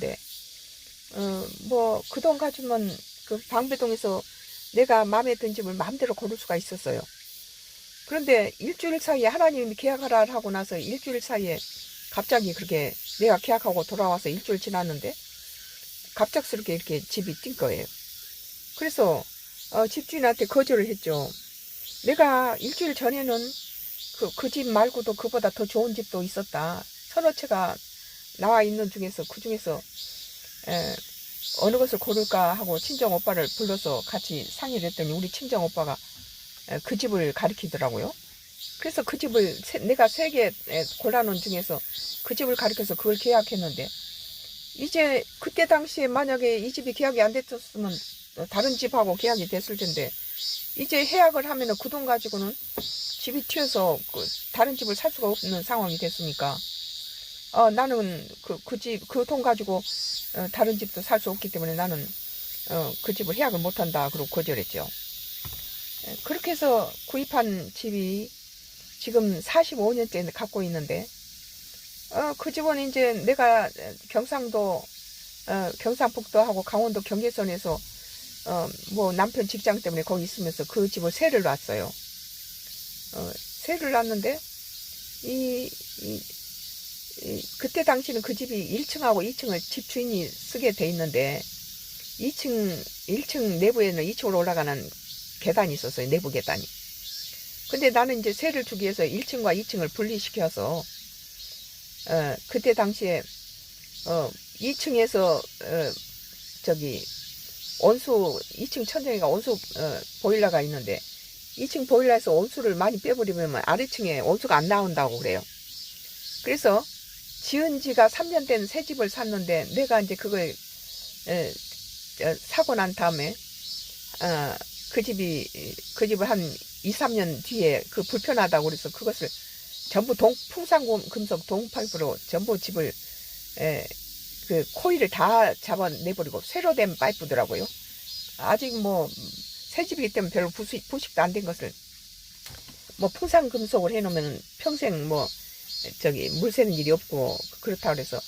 있는데, 뭐 그 돈 가지면 그 방배동에서 내가 마음에 든 집을 마음대로 고를 수가 있었어요. 그런데 일주일 사이에 하나님이 계약하라 하고 나서 일주일 사이에 갑자기 그렇게 내가 계약하고 돌아와서 일주일 지났는데 갑작스럽게 이렇게 집이 뛴 거예요. 그래서 집주인한테 거절을 했죠. 내가 일주일 전에는 그 집 말고도 그보다 더 좋은 집도 있었다. 서너 채가 나와 있는 중에서 그 중에서 어느 것을 고를까 하고 친정 오빠를 불러서 같이 상의를 했더니 우리 친정 오빠가 그 집을 가리키더라고요. 그래서 그 집을 내가 3개 골라놓은 중에서 그 집을 가리켜서 그걸 계약했는데, 이제 그때 당시에 만약에 이 집이 계약이 안 됐었으면 다른 집하고 계약이 됐을 텐데, 이제 계약을 하면은 그 돈 가지고는 집이 튀어서 다른 집을 살 수가 없는 상황이 됐으니까 나는 그 돈 가지고 다른 집도 살 수 없기 때문에 나는 그 집을 계약을 못한다 그러고 거절했죠. 그렇게 해서 구입한 집이 지금 45년째 갖고 있는데, 그 집은 이제 내가 경상도 경상북도하고 강원도 경계선에서 뭐 남편 직장 때문에 거기 있으면서 그 집을 세를 놨어요. 세를 놨는데 그때 당시는 그 집이 1층하고 2층을 집주인이 쓰게 돼 있는데 1층 내부에는 2층으로 올라가는 계단이 있었어요. 내부 계단이. 근데 나는 이제 세를 주기 위해서 1층과 2층을 분리시켜서 그때 당시에 2층에서 저기 온수 2층 천정이가 온수 보일러가 있는데 2층 보일러에서 온수를 많이 빼버리면 아래층에 온수가 안 나온다고 그래요. 그래서 지은 지가 3년 된 새 집을 샀는데 내가 이제 그걸 사고 난 다음에 그 집을 한 2, 3년 뒤에 불편하다고 그래서 그것을 전부 풍산금속 동파이프로 전부 집을 그 코일을 다 잡아내버리고 새로 된 파이프더라고요. 아직 뭐 새 집이기 때문에 별로 부식도 안 된 것을 뭐 풍산금속을 해놓으면 평생 뭐 물 새는 일이 없고 그렇다 그래서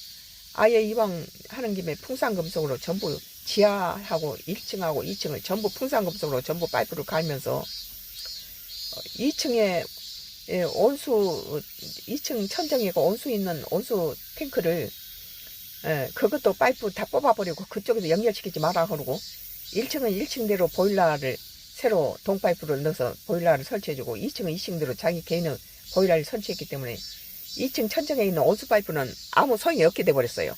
아예 이왕 하는 김에 풍산금속으로 전부 지하하고 1층하고 2층을 전부 풍산금속으로 전부 파이프를 갈면서 2층에 온수 2층 천정이고 온수 있는 온수 탱크를 그것도 파이프 다 뽑아버리고 그쪽에서 연결시키지 마라 그러고 1층은 1층대로 보일러를 새로 동파이프를 넣어서 보일러를 설치해주고 2층은 2층대로 자기 개인의 보일러를 설치했기 때문에 2층 천정에 있는 온수 파이프는 아무 소용이 없게 돼버렸어요.